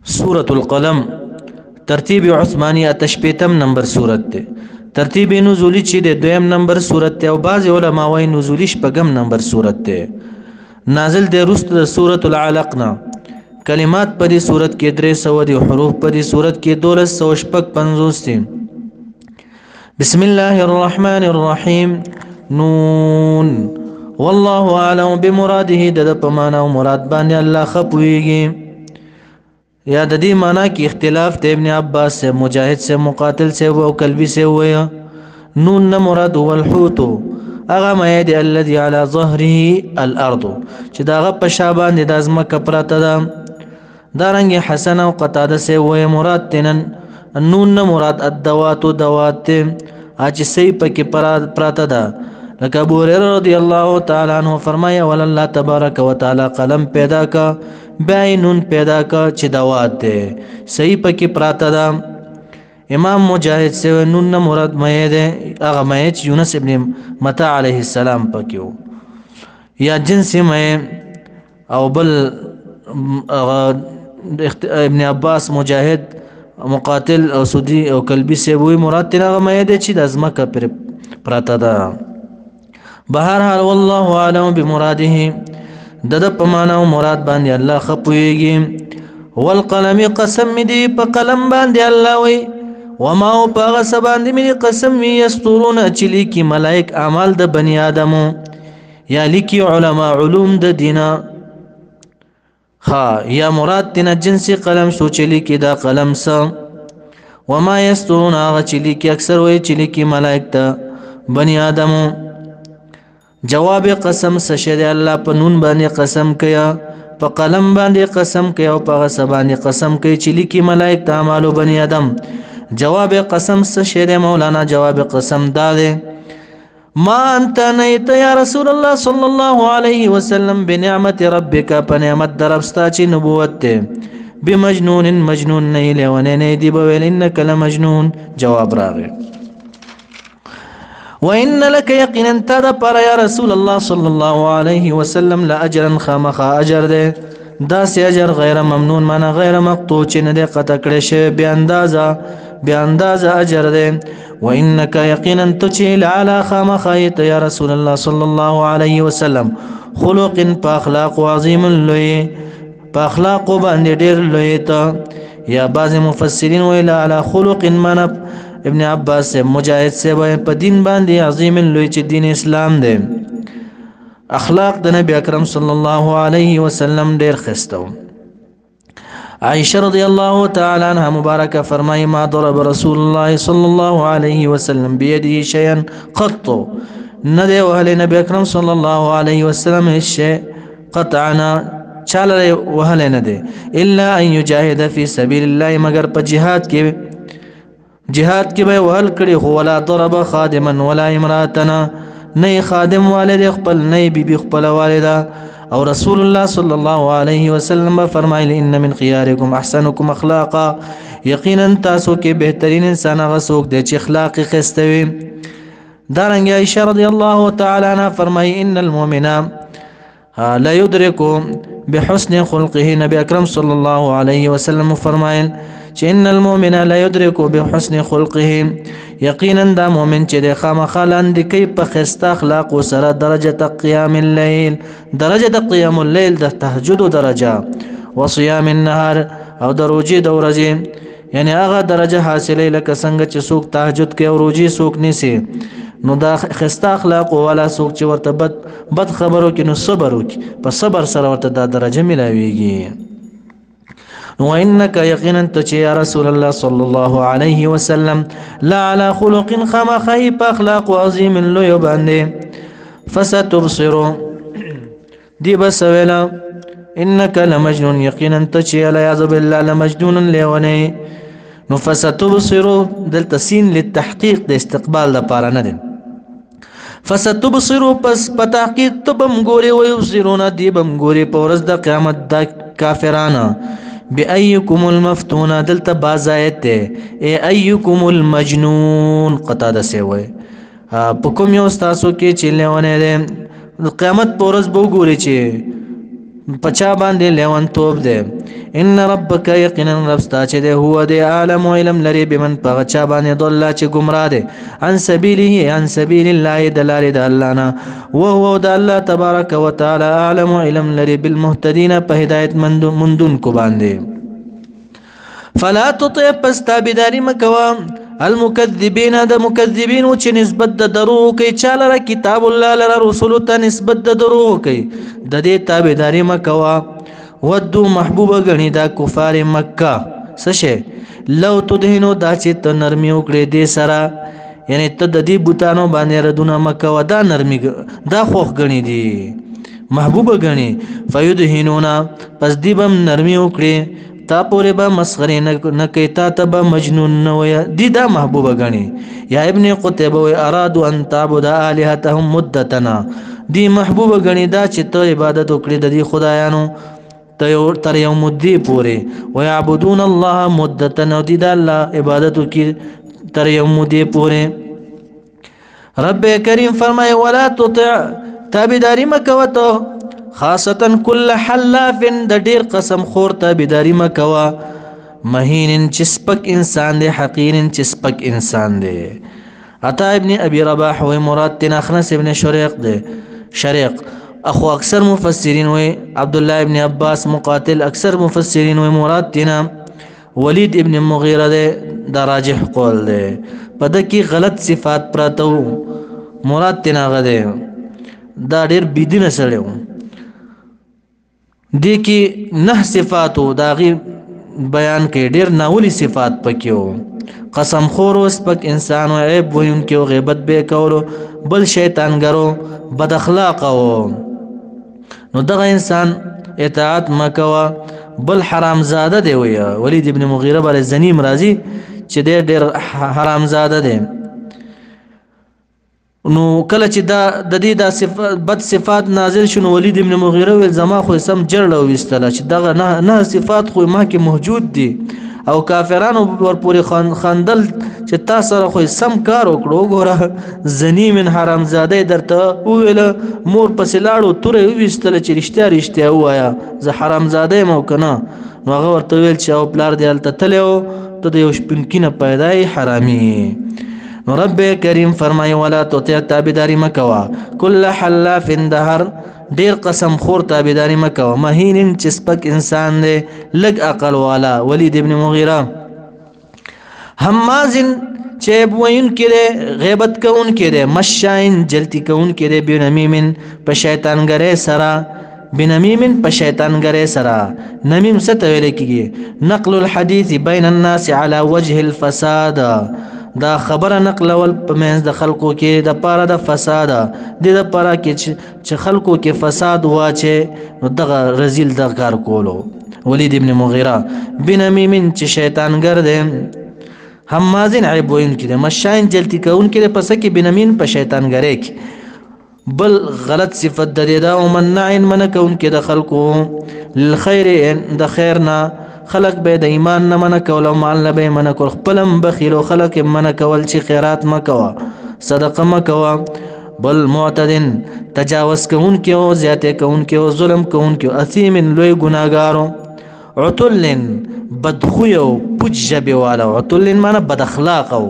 سورة القلم ترتیب عثمانی اتشپیتم نمبر سورت ده. ترتیب نزولی چی ده دویم نمبر سورت ده او بعض علماء وای نزولی شپږم نمبر سورت ده. نازل ده رست ده سورة العلقنا. کلمات په دې سورت کې 300 دي، حروف په دې سورت کې 1250 دي. بسم الله الرحمن الرحيم. نون والله اعلم بمراده. د په معنا او مراد باندې الله خپويږي. یا د دې معنا کې اختلاف ته ابن عباس سے، مجاهد سے، مقاتل سے او کلبی سے ویا. نون نه مراد هو الحوت، هغه مې دی الذي على ظهره الارض، چې داغه په شابان د ازمکه پراته ده. دارنګ حسن او قتاده سے ویا مراد تنن نون نه مراد الدوات دوات اج سی پکې پراته ده. لکه ابو هريره رضی الله تعالی عنہ فرمایا ول الله تبارک وتعالى قلم پیدا کا بینون پیدا کا چې دوات ده صحیح پکې پراته ده. امام مجاهد سے نون نه مراد مې ده هغه مې چې یونس ابن متى علیه السلام پکې یا جنس مې او بل ابن عباس، مجاهد، مقاتل او سودی او کلبی سے وی مراد تنه مې ده چې د ازمکه پر پراته ده. بهر حال والله اعلم بمراده. د په معنا او مراد باندې الله خپويږي. والقلم قسم دی په قلم باندې الله وي. وما او په سباندې می قسم یسترون چلی کی ملائک اعمال د بنی ادمو یا لیکي علما علوم د دینا. ها یا مراد تن جنسي قلم سوچلی کی دا قلم سا. وما یسترون هغه چلی کی اکثر وي چلی کی ملائک ته بنی ادمو. جواب قسم سشد الله په نون باندې قسم کیا، په قلم باندې قسم کیا او په غصه باندې قسم کوي چې لیکي ملائک ته اعمال بني ادم. جواب قسم سشد مولانا جواب قسم داده ما انت نیت یا رسول الله صلی الله علیه وسلم بنعمت ربک، په نعمت دربستا چې نبوت ته. بمجنون مجنون نه لونه نه دی بویل انک لمجنون. جواب راغی وإن لك يقينا تد پر يا رسول الله صلى الله عليه وسلم لأجرا خامخا أجر ده داس أجر غير ممنون معنا غير مقطوع چې نه ده قطع کړی شوی بے اندازه أجر ده. وإنك يقينا تچل على خامخا يا رسول الله صلى الله عليه وسلم خلق پاخلاق عظيم لوی پاخلاق باندې ډیر لوی ته. یا بعض مفسرین ویلا على خلق معنا ابن عباس سے، مجاهد سے په دین باندې عظیم لوی چې دین اسلام دی. اخلاق د نبی اکرم صلی الله علیه وسلم ډیر خستو. عائشہ رضی الله تعالی عنها مبارکه فرمایي ما ضرب رسول الله صلی الله علیه وسلم بيده شيئا قط. ندی وهل نبی اکرم صلی الله علیه وسلم شيء قطعنا چاله وهل نه دی الا ان يجاهد في سبيل الله، مگر په جهاد کې به وهل کړي هو ولا ضرب خادما ولا امراتنا، نه خادم والد خپل نه بي خپل والده. او رسول الله صلى الله عليه وسلم فرمایلی ان من خياركم احسنكم اخلاقا، یقینا تاسو کې بهترین انسان هغه څوک دی چې اخلاق خستوي. دارنګ عائشہ رضی الله تعالی عنها فرمایي ان المؤمن لا يدرك بحسن خلقه. نبی اکرم صلی الله علیه وسلم فرمایل چې ان المؤمن لا يدرك بحسن خلقه، یقینا دا مؤمن چې د خامخا لاندې کوي په خسته اخلاق سره درجه قیام الليل، درجه قیام الليل د تهجد درجه، وصيام النهار او د روزي د ورځې، یعنی هغه درجه حاصله لکه څنګه چې څوک تهجد کوي او روزي څوک نیسي. نو دا خسته اخلاق ولا څوک چې ورته بد خبرو کې نو صبر وکي، په صبر سره ورته دا درجه ملاويږي. وإنك يقينا تچ يا رسول الله صلى الله عليه وسلم لا على خلق خمخي اخلاق عظيم لو يباندي. فستبصر دي بس ولا انك لمجنون، يقينا تچ لا يعذب بالله لمجنون لوني. نو فستبصر دلته سين للتحقيق د استقبال د پاره نه دي. فستبصر پس پتحقیق تبم ګوري ويبصرون دي بم ګوري په ورځ د قیامت د کافرانو. بأيكم المفتون دلته بازایت ده اي ايكم المجنون قطاده سي وي په کوم یو تاسو کې چې لونه ده قیامت پورز بو ګوري چې پچا باندې لیوان توب دے ان ربک یقینا رب ستا چې دے هو دے عالم علم لري بمن پچا باندې ضل چې گمراه دے عن سبیله عن سبیل الله دلال د الله نه وهو د الله تبارک وتعالى عالم علم لري بالمهتدين په هدایت مندون کو باندې فلا تطع پستابداری مکوا المكذبين د مكذبين چې نسبت د دروغ کوي چاله کتاب الله لره رسول ته نسبت د دروغ کوي د دې تابعداري مکوا ودو محبوب غني دا کفار مکه سشه لو تدهنو دا چې ته نرمي وکړې دې سره یعنی ته د دې بوتانو باندې ردونه مکوا دا نرمي دا خوخ غني دي محبوب غني فيدهنونا پس دی بم نرمي وکړي تا پورې به مسخره نه کوي تا ته به مجنون نه وي دي دا محبوبه غني یا ابن قتيبه وي ارادوا ان تعبد الهتهم مدتنا دي محبوبه غني دا چې ته عبادت وکړې د دې خدایانو تر یو مدې پورې ويعبدون الله مدتنا دي دا الله عبادت وکړي تر یو مدې پورې رب کریم فرمای ولا تطع تابعداري مکوته خاصتا كل حلاف د ډیر قسم خور تابعداري مکوا مهین چسپک انسان دی حقیر چسپک انسان دی عطا ابن ابي رباح و مراد تن اخنس ابن شريق اخو اکثر مفسرین و عبد الله ابن عباس مقاتل اکثر مفسرین و مراد تن ولید ابن مغیره دی دا راجح قول دی پد کی غلط صفات پراتو مراد تن غده دا ډیر بيدینه سره دی کی نه صفاتو داغي بیان کې ډیر ناولی صفات پکيو قسم خور او سپک انسان او عیب وینکي او غیبت به کولو بل شیطانګرو بد اخلاق او نو دغه انسان اطاعت مکوا بل حرام زاده دی وی ولید ابن مغیره بل زنیم راضی چې ډیر حرام زاده دی نو کله چې دا د دې د صفات بد صفات نازل شونه ولید ابن مغیره ول زما خو سم جړل او وستله چې دغه نه صفات خو ما کې موجود دي او کافرانو ور پوری خندل چې تاسو سره خو سم کار وکړو ګوره زنی من حرام زاده درته ویل مور پس لاړو تورې وستله چې رښتیا وایا زه حرام زاده مو کنه نو هغه ورته ویل چې او پلار دی الته تلو ته د یو شپنکینه پیدای حرامي نو رب کریم فرمای ولا تطع تابعداري مکوا کل حلاف دهر ډیر قسم خور تابعداري مکوا مهین چسپک انسان دی لګ عقل والا ولید ابن مغیره همازن چیب وین کړي غیبت کون کړي مشاین جلتی کون کړي بنمیم په شیطانګره سرا بنمیم په شیطانګره سرا نمیم ست ویل کیږي نقل الحديث بین الناس على وجه الفساد دا خبره نقل ول په منځ د خلکو کې د پاره د فساد د پاره کې چې خلکو کې فساد واچي نو دغه رزیل د کار کولو ولید ابن مغیره بنمیم چې شیطانګر دی همازن عیب وین کې مشاین جلتی کون کې پس کې بنمین په شیطانګره کې بل غلط صفت د دا او منعن من کون کې د خلکو للخير د خیرنا خلق به د ایمان نه من کول او مال نه به من کول خپلم بخیل او خلق من کول چې خیرات مکوا صدقه مکوا بل معتدن تجاوز کون کې او زیاته کون کې او ظلم کون کې اثیم لوی ګناګارو عتلن بدخوی او پوجبه والا عتلن معنی بد اخلاق او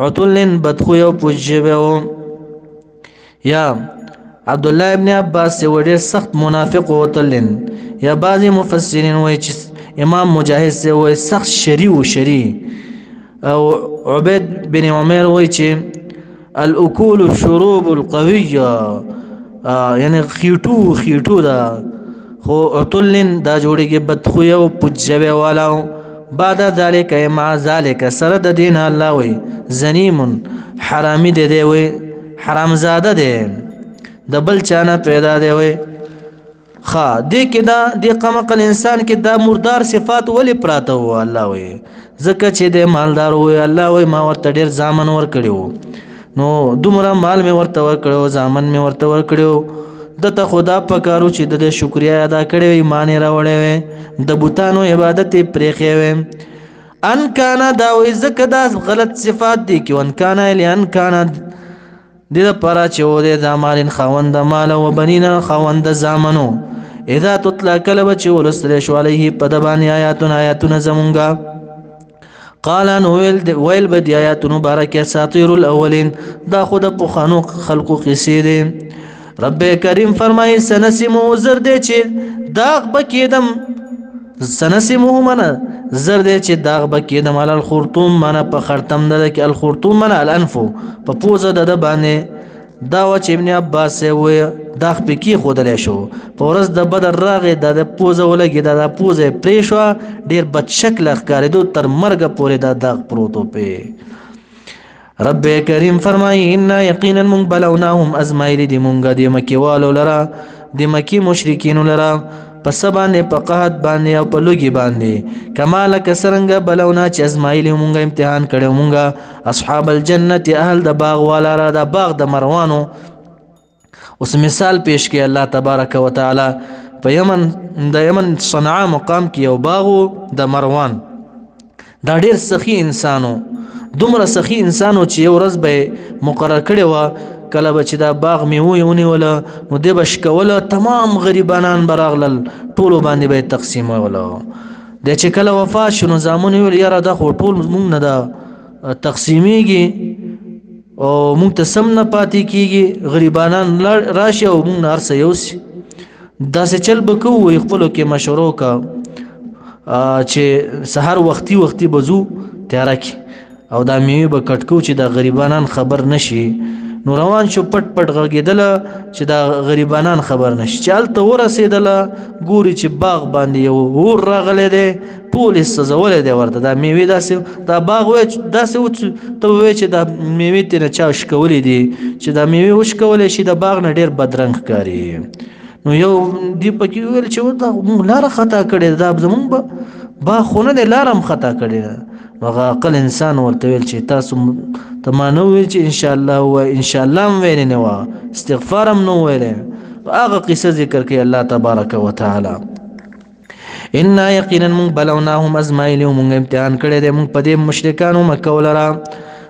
عتلن بدخوی او پوجبه او یا عبد الله ابن عباس سے وړ سخت منافق او عتلن یا بعضی مفسرین وایي چې امام مجاهد سے وای سخت شری او عبید بن عمر وای چې الاكل الشروب القويه یعنی خیټو دا خو عتلن دا جوړیږي بدخوی او پجوي والا بعد ذلك مع ذلك سره د دین الله وای زنیم حرامي دی وای حرام زاده دی د بل چانه پیدا دی وای خا دې کې دا د قمقل انسان کې دا مردار صفات ولې پراته و الله وي زکه چې د مالدار وي الله وي ما ورته ډیر ځامن ور کړیو نو دومره مال می ورته ور کړو ځامن می ورته ور کړیو دته خدا پکارو چې د شکریا ادا کړی ایمان راوړې وي د بوتانو عبادت پرېخې وي ان کان دا وي زکه دا غلط صفات دي کې ان کان لئن کان د لپاره چې و د مالین خوند مال او بنینا خوند زامنو اذا تطلع کله چې ولستل شو علیه په د باندې آیاتونه زمونږه قال نو ویل بدی آیاتونو بارکه اساطیر الاولین دا خود په خانو خلقو قصې دي رب کریم فرمایي سنسمو زرد چې داغ بکیدم سنسمو منا زرد چې داغ بکیدم علی الخرطوم منا په خرطم ده کې الخرطوم منا الانف په پوزه ده باندې دا و چې ابن عباس وي داغ پکې خودل شو په ورځ د بدر راغې د پوزه ولګي د پوزه پرې شو ډیر بد شکل ښکارېدو تر مرګ پورې دا داغ پروتو په رب کریم فرمایي ان یقینا من بلوناهم ازمایل دی مونږه دی مکی والو لرا دی مکی مشرکین لرا پس باندې په قحط باندې او په لوګي باندې کمال کسرنګ بلونا چې ازمایل مونږه امتحان کړو مونږه اصحاب الجنت اهل د باغ والا را د باغ د مروانو اوس مثال پیش کړي الله تبارک وتعالى په یمن صنعاء مقام کې یو باغ د مروان دا ډیر سخی انسانو دومره سخی انسانو چې یو ورځ به مقرر کړي و کله به چې دا باغ میوه ونیوله نو دی به شکوله تمام غریبانان به راغلل ټولو باندې به یې تقسیموله دی چې کله وفات شو نو زامنو ویل یاره دا خو ټول مونږ نه دا تقسیمیږي او مونږ ته سم نه پاتې کېږي غریبانان راشي او مونږ نه هر څه یوسي داسې چل به کوو خپلو کې مشورو کا چې سهار وختي به ځو تیاره کې او دا میوې به کټ کوو چې دا غریبانان خبر نشي نو روان شو پټ غږېدله چې دا غریبانان خبر نشي چې هلته ورسېدله ګوري چې باغ باندې یو اور راغلی دی ټول یې سوځولی دی ورته دا میوې داسې دا باغ داسې و ته ووایې چې دا میوې ترې نه چا وشکولی دي چې دا میوې وشکولی شي د باغ نه ډېر بدرنګ ښکاري نو یو دی پکې وویل چې دا موږ لاره خطا کړې دا زمونږ باغ خو نه دی لاره هم خطا کړې ده نو هغه عقل انسان ورته ویل چې تاسو ته ما نه ویل چې انشاءالله ووایه انشاءالله هم ویلې نه وه استغفار هم نه ویلی هغه قصه ذکر کوي الله تبارک وتعالی انا یقینا مونږ بلوناهم ازمایلي مونږ امتحان کړی دی مونږ په دې مشرکانو مکه ولره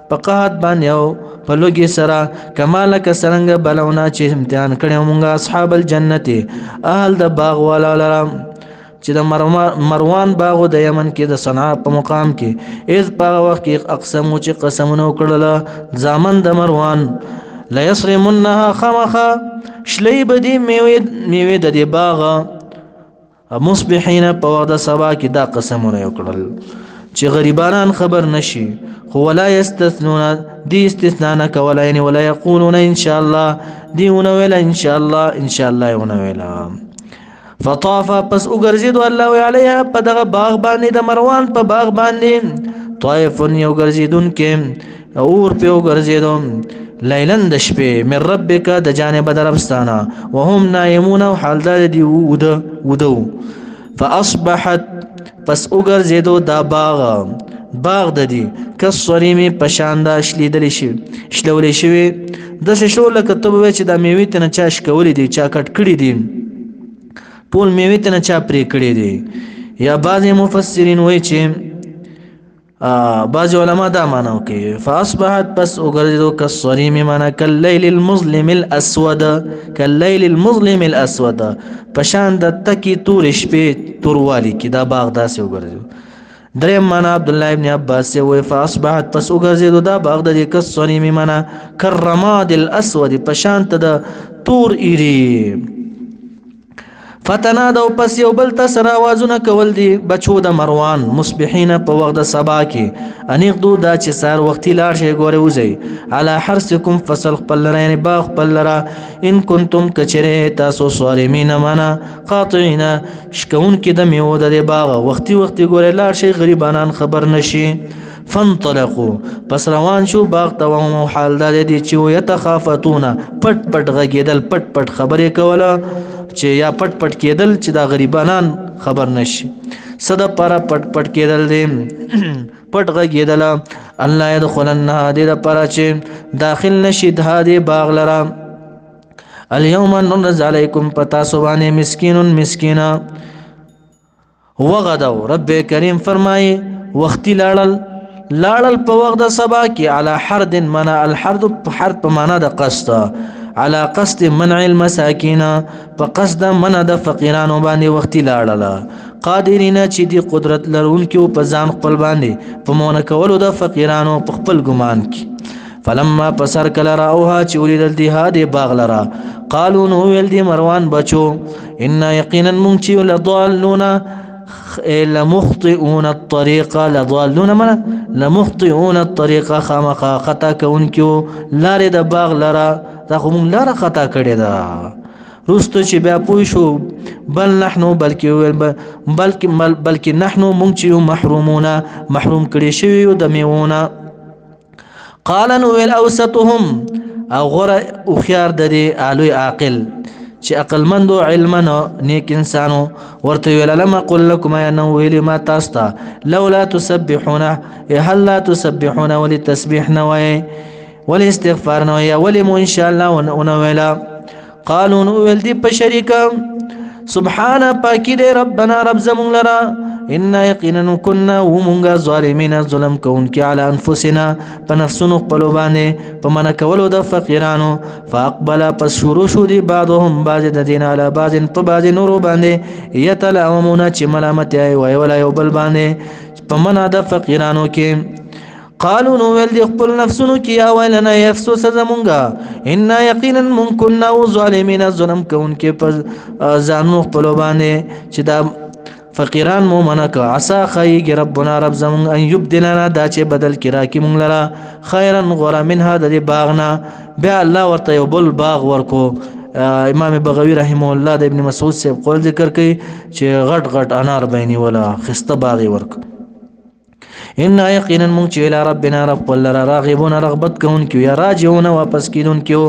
په قحط باندې او په لوګي سره کما لکه څرنګه بلونا چې امتحان کړی مونږ اصحاب الجنت اهل د باغ والا لره چې د مروان باغ د یمن کې د صنعاء په مقام کې اذ په وخت کې اقسمو چې قسمونه وکړله ځامن د مروان لا يصرمنها خمخا شلی بدی میوه د دې باغ مصبحین په وخت د سبا کې دا قسمونه وکړل چې غریبانان خبر نشي خو ولا يستثنون دي استثناء نه کولا یعنی ولا يقولون ان شاء الله دی ونویل ان شاء الله ونویل فطاف پس وګرځید الله علیها په دغه باغ باندې د مروان په باغ باندې طائف یو ګرځیدون کې اور په وګرځیدو لیلن د شپې من ربک د جانب دربستانه وهم نائمون حال د دی ودو فاصبحت پس وګرځیدو دا باغ د دی کصریمی پشاندا شلولې شوی د شو لکه ته وې چې د میوې ته نه چاش کولې دي چا کټ کړی دي ټول میوې ته نه چا پرې کړی دي یا بعض مفسرین وایي چې بعض علما دا معنی کوي فاصبحت پس وګرځیدو کصریم معنا کاللیل المظلم الاسود پشان د تکی تور شپې توروالی کې دا باغ داسې وګرځیدو دریم معنا عبد الله ابن عباس وی فاصبحت پس وګرځیدو دا باغ د کصریم معنا کرماد الاسود پشان ته د تور ایری فتنادو پس یو بل تسر آوازونه کول دي بچو د مروان مصبحین په وخت د سبا کې انیقدو دا چې سار وختي لاړ شي ګوره وځي علی حرسکم فصل خپل لره یعنی باغ خپل لره ان کنتم کچره تاسو صارمین معنا قاطعین شکون کې د میوه د باغ وختي ګوره لاړ شي غریبانان خبر نشي فانطلقوا پس روان شو باغ ته و حال د دې چې یتخافتون پټ غږیدل پټ خبرې کوله چې یا پټ کېدل چې دا غریبانان خبر نشي صد پر پټ کېدل دي پټ غږیدل الله يدخلنها دې لپاره چې داخل نشي د دې باغ لرا اليوم ننزل عليكم پتا سبحانه مسکینا وغدو رب کریم فرمای وختي لاړل په وخت د سبا کې علی حرد معنا الحرد حرد په معنا د قصد على قصد منع المساکین په قصد منع د فقیرانو باندې وختي لاړه قادرین چې دی قدرت لرونکي په ځان خپل باندې په مونږ کولو د فقیرانو په خپل ګمان کې فلما پسر کله راوها چې ولیدل دی هاده باغ لرا قالو نو ویل دی مروان بچو ان یقینا مونږ لضالون لمخطئون الطريق لضالون من لمخطئون الطريق خامخا خطا كونکو لارې د باغ لرا دا خو مونږ لاره خطا کړې ده رستو چې بیا پوه شو بل نحنو بلکې نحنو مونږ چې محرومون محروم کړي شوی د میوونه قال نو الاوسطهم او غره او خيار د دې الوی عاقل چې عقل مند او علم نیک انسانو ورته ویل لما قل لكم انه ویل ما تاستا لولا تسبحون هل لا تسبحون وللتسبيح نوي والاستغفار نوي ولم ان شاء الله ونويلا قالوا نويل دي بشريكا سبحان پاکی دے ربنا رب زمون لرا إنا يقينا كنا ومونغا ظالمين ظلم كونك على أنفسنا فنفسنا قلوباني فمن كولو د فقيرانو فأقبل پس شروع شو دي بعضهم بعض دين على بعض فبعض نورو باندي يتلعمون چه ملامت آئی ولا يوبل باندي فمن د فقيرانو كي قالوا نويل دي خپل نفسونو کی یا ویلنا افسوس زمونگا انا یقینا من كنا ظالمین ظلم کونکي پر ځانو خپل باندې چې دا فقیران مو منک عسى خيج ربنا رب زمون ان يبدلنا دا چې بدل کرا کی مونږ لرا خيرا غره منها د باغنا بیا الله ورته یو بل باغ ورکو امام بغوی رحمه الله د ابن مسعود سے قول ذکر کوي چې غټ غټ انار بیني ولا خسته باغ ورکو ان یقینا مونږ چې الى ربنا رب ولر راغبون رغبت کوونکو یا راجعون واپس کیدونکو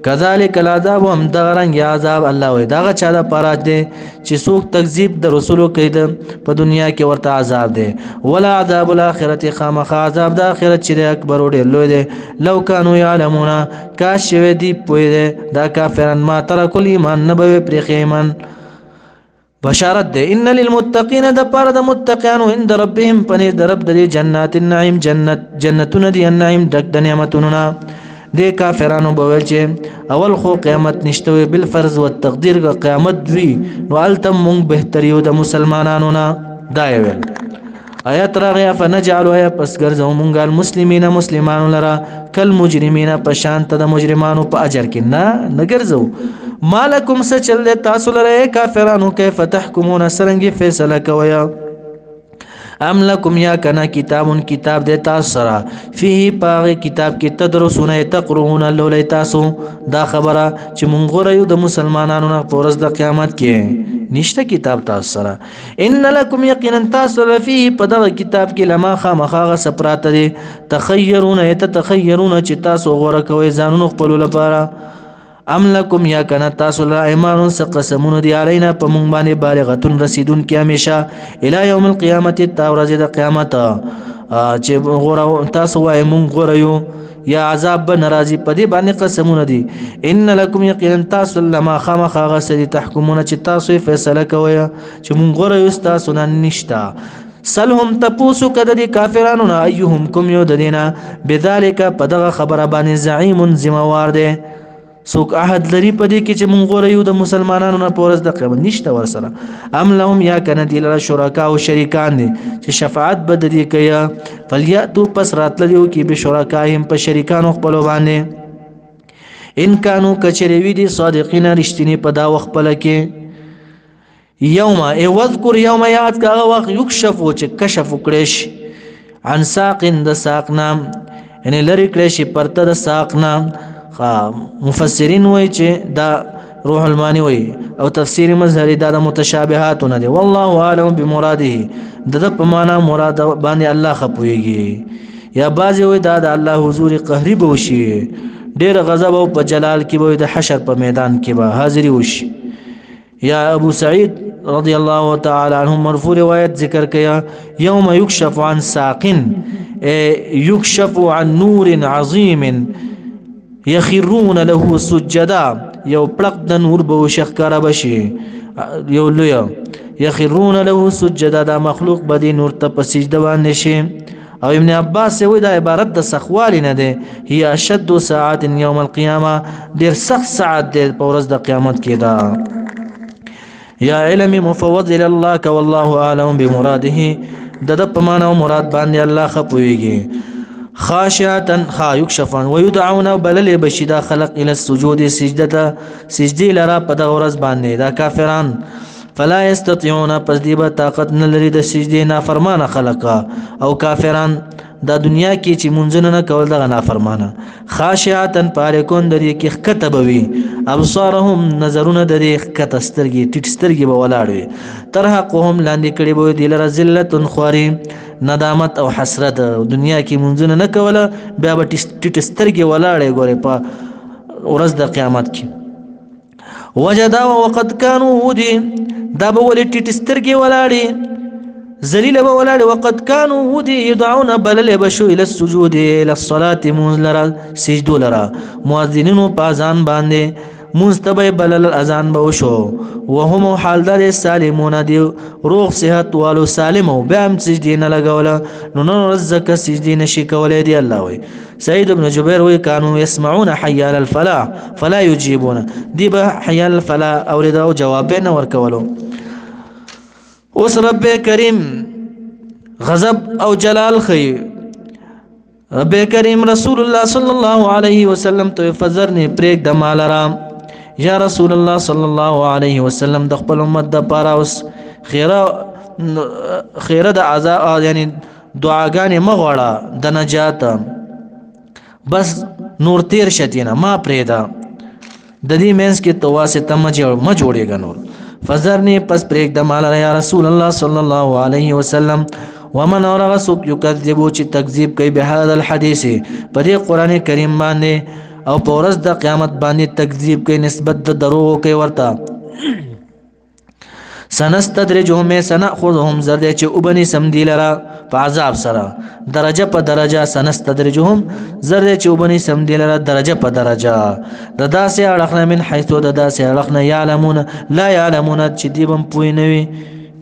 كذلك العذاب هم دغرنګ عذاب الله وي داغه چا د پراج دي چې څوک تکذیب د رسولو کوي په دنیا کې ورته عذاب دي ولا عذاب الاخرته خامخ عذاب د اخرت چې اکبر وړي لوی دي لو كانوا يعلمون کاش دي پوي دا کافرن ما ترک ایمان نبوي پرې ایمان بشارت ده ان للمتقين د پر د متقین عند ربهم پنه د رب د جنات النعیم جنتون دي النعیم د نعمتوننا د کافرانو بویل چې اول خو قیامت نشته بالفرض والتقدير قیامت وی نو التم مونږ بهتریو د مسلمانانو نه دایول آیات راغیا فنجعل یا پس ګرځو مونږ المسلمین مسلمانو لرا کل مجرمین په شان ته د مجرمانو په اجر کې نه ګرځو مالکم سچل تاسو لره کافرانو کیف تحکمون سرنګي فیصله کویا ام لکم یا کنا کتاب د تاسو سره فيه پاغه کتاب کې تدرسونه تقرؤون لولای تاسو دا خبره چې مونږ غوړیو د مسلمانانو نه پورز د قیامت کې نشته کتاب تاسو سره ان لکم یقینا تاسو فيه په دغه کتاب کې لما خامخاغه سپراته دي تخيرون چې تاسو غوړه کوي ځانونو خپل لپاره ام لکم یا کنا تاسو لا ایمان سقسمون دی علینا په مونږ باندې بالغتون رسیدون کی همیشه الی یوم القیامت تاورز د قیامت چې غره تاسو وای مونږ غره یا عذاب ناراضی په دې باندې قسمونه دي ان لکم یقینا تاسو لما خامخ غسدی تحکمون چې تاسو فیصله کوی چې مونږ غره تاسو نه نشتا سلهم تپوسو کده دي کافرانو نه ایهم کوم یو د دینا بذالک په دغه خبره باندې زعیم ذمہوار دی سوک عهد لري پدې کې چې مونږ غوړیو د مسلمانانو نه پورز د قیامت نشته ورسره ام لهم یا کنه دي لره شرکا او شریکان دي چې شفاعت بد دي کیا فلیاتو پس راتلو کې به شرکاهم په شریکانو خپل باندې ان کانو کچریوی دي صادقین رښتینی په دا وخت پله کې یوم اذکر یوم یاد کا وخت یکشف چې کشف وکړش عن ساق د ساق نام یعنی لری کړش پرته د ساق نام مفسرین وای چې دا روح المانی وای او تفسیر مظهری دا متشابهات نه دي والله اعلم بمراده د په معنا مراد باندې الله خپويږي یا باز وای دا د الله حضور قهري بوشي ډیر غضب او په جلال کې وای د حشر په میدان کې به حاضری وشي یا ابو سعید رضی الله تعالی عنہ مرفوع روایت ذکر کیا یوم یکشف عن ساق یکشف عن نور عظیم يخرون له سجدا یو پړق د نور به شخکاره بشي یو لوی يخرون له سجدا دا مخلوق به نور ته په سجده باندې شي او ابن عباس وی دا عبارت د سخوالی نه ده هي اشد ساعات یوم القیامه ډیر سخت ساعت ده په ورځ د قیامت کې دا یا علم مفوض الى الله ک والله اعلم بمراده د په معنا او مراد باندې الله خپويږي خاشعتن خا يكشفن ويدعون بلل بشدا خلق الى السجود سجدي لرا په د ورځ باندې دا کافران فلا يستطيعون پس دیبه طاقت نه لري د سجدي نافرمانه خلقا او کافران دا دنیا کې چې منځنه نه کول دغه نافرمانه خاشعتن پاریکون د دې کې کتبوي ابصارهم نظرونه د دې کتسترګي ټټسترګي به ولاړوي ترحقهم لاندې کړي به دي لره ذلت خوري ندامت او حسرت دنیا کې منځنه نه کوله بیا به ټټسترګي ولاړې ګوري په ورځ د قیامت کې وجدا وقد كانوا ودي دا به ولې ټټسترګي ولاړې ذلیل به ولاړې وقد كانوا ودي يدعون بلل بشو الى السجود الى الصلاه مولرا سجدو لرا مؤذنين پازان باندې مستبي بلل اذان به وشو وهم حال دار سالمون دي روح صحت والو سالم او بهم سجدي نه لګول نو رزق سجدي نشي کولای دي الله وي سعيد بن جبير وي كانوا يسمعون حي على الفلاح فلا يجيبون دي به حي على الفلاح اوریدو جوابونه ورکولو اوس رب کریم غضب او جلال خي رب کریم رسول الله صلی الله علیه وسلم ته فزرنی پریک د مالرا یا رسول الله صلی الله علیه وسلم د خپل امت د پاره اوس خیره د عذاب یعنی دعاګانې مغواړه د نجات بس نور تیر شتینه ما پریدا د دې مینس کې تواسطه ما جوړېږي نور فزرنی پس پریک د مالرا یا رسول الله صلی الله علیه وسلم ومن اورغسوک یکذبو چې تکذیب کوي به هذا الحديث په دې قران کریم باندې او په ورځ د قیامت باندې تکذیب کوي نسبت د دروغ کوي ورته سنستدرجهم سنأخذهم زرد چې وبني سمدي لرا په عذاب سره درجه په درجه سنستدرجهم زرد چې وبني سمدي لرا درجه په درجه د داسې اړخنه من حيث د داسې اړخنه يعلمون لا يعلمون چې دی بم پوي نوي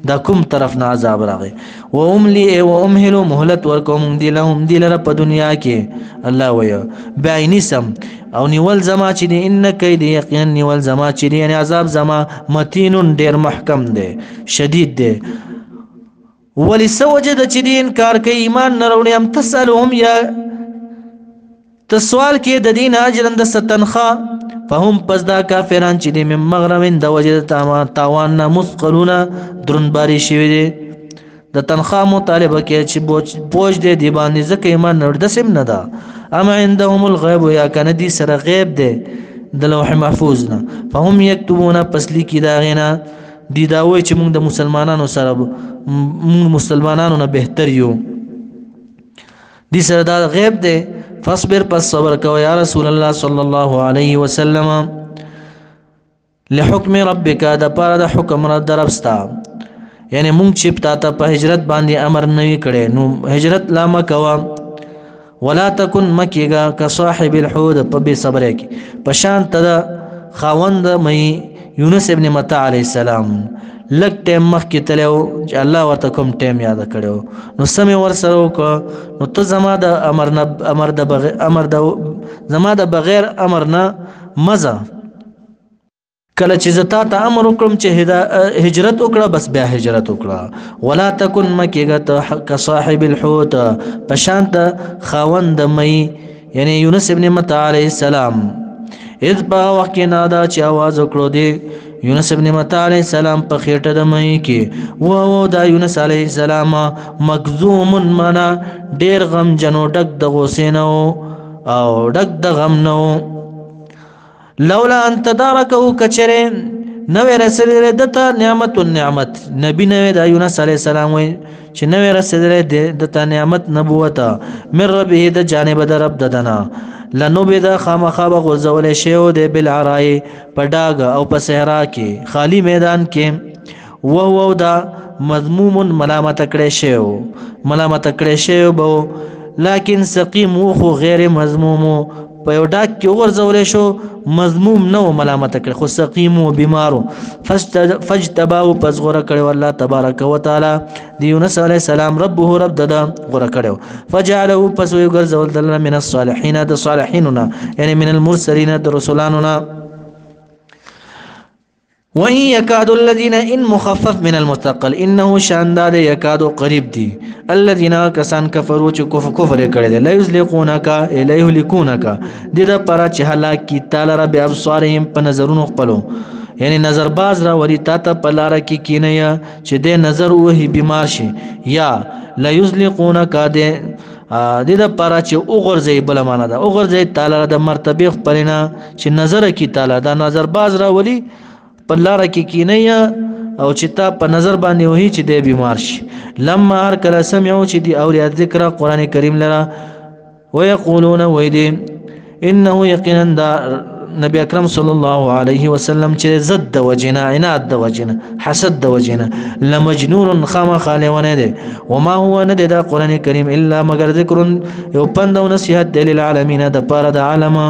دا کوم طرف نه عذاب راغی و املی و امهلو مهلت ورکوم دی لهم دی لره په دنیا کې الله ویا بعینی سم او نیول زما چې دی ان کید یقین نیول زما چې دی یعنی عذاب زما متین ډیر محکم دی شدید دی ولی سوجد چې دی انکار کوي ایمان نه وروړي هم تسالهم یا تسوال کې د دین اجر د ستنخا فهم پس دا کافران چې د مغرمن د وجد تاوان مثقلون درنباري شوی دي د تنخوا مطالبه کې چې بوج دي دی باندې ځکه ایمان نور د سم نه ده اما عندهم الغیب یا کنه دي سره غیب دي د لوح محفوظ نه فهم یكتبون پس لیکي دا غینا دي دا وای چې موږ د مسلمانانو سره موږ مسلمانانو نه بهتر یو دي سره دا غیب دي فاصبر پس صبر کو یا رسول الله صلی الله علیه وسلم لحکم ربک دا پر د حکم را دربستا یعنی مونږ چې پتا په هجرت باندې امر نوي کړي نو هجرت لا مکوا ولا تکن مکیگا كصاحب الحوت په بے صبر کې پشان ته خاوند مې یونس ابن متى علیہ السلام لک ټیم مخ کې تلو چې الله ورته کوم ټیم یاد کړو نو سمې ور سره وک نو ته زما د امر د زما د بغیر امر نه مزه کله چې زتا ته امر وکړم چې هجرت وکړه بس بیا هجرت وکړه ولا تکن مکیګه كصاحب الحوت پشانت خاوند مې یعنی یونس ابن متى علیہ السلام اذ با وقت نادا چې आवाज وکړو دی یونس ابن متى علیہ السلام په خېټه د مې کې و دا یونس علیہ السلام مکذوم منا ډیر غم جنو ډک د غوسینو او ډک د غم نو لولا ان تداركه کچره نو رسول دته نعمت النعمت نبی نو د یونس علیہ السلام وای چې نو رسول دته نعمت نبوت من ربه د جانب د رب ددنا لنوبد خامخاب غزول شیو د بالعراء پډاګ او په صحرا کې خالی میدان کې و دا مذموم ملامت کړي شیو بو لكن سقيم وخو غیر مذموم په یو ډاک کې ورزول شو مذموم نو ملامت کړ خو سقیم او بیمارو فاجتباه پس غره کړو الله تبارک وتعالى دی یونس علی السلام ربه رب ددا غره کړو فجعله پس یو ګرځول دلنا من الصالحین د صالحیننا یعنی من المرسلین د رسولاننا وإن يكاد الذين إن مخفف من المثقل إنه شاندار يكاد قريب دي الذين كسان كفروا كفر کړي لا يزلقونك إليه لكونك دي دا پرا چې هلاک کی تعالی رب ابصارهم په نظرونو خپلو یعنی نظر باز را وری تا ته پلار کی کینه یا چې د نظر وਹੀ بیمار شي یا لا يزلقونك دي د دې لپاره چې وګرځي بل معنا ده وګرځي تعالی د مرتبه خپلنا چې نظر کی تعالی دا نظر باز را ولی پلار کی کینیا او چې تا په نظر باندې وਹੀ چې د بیمار شي لما هر کله سمعوا چې دی اوریا ذکر قران کریم لرا ويقولون ويدي انه يقينا دا نبی اکرم صلی الله علیه وسلم چې زد وجنا عناد د وجنا حسد د وجنا لمجنون خما خالونه ده وما هو ند دا قران کریم الا مگر ذکر یو پند او نصیحت للعالمین د پاره د عالم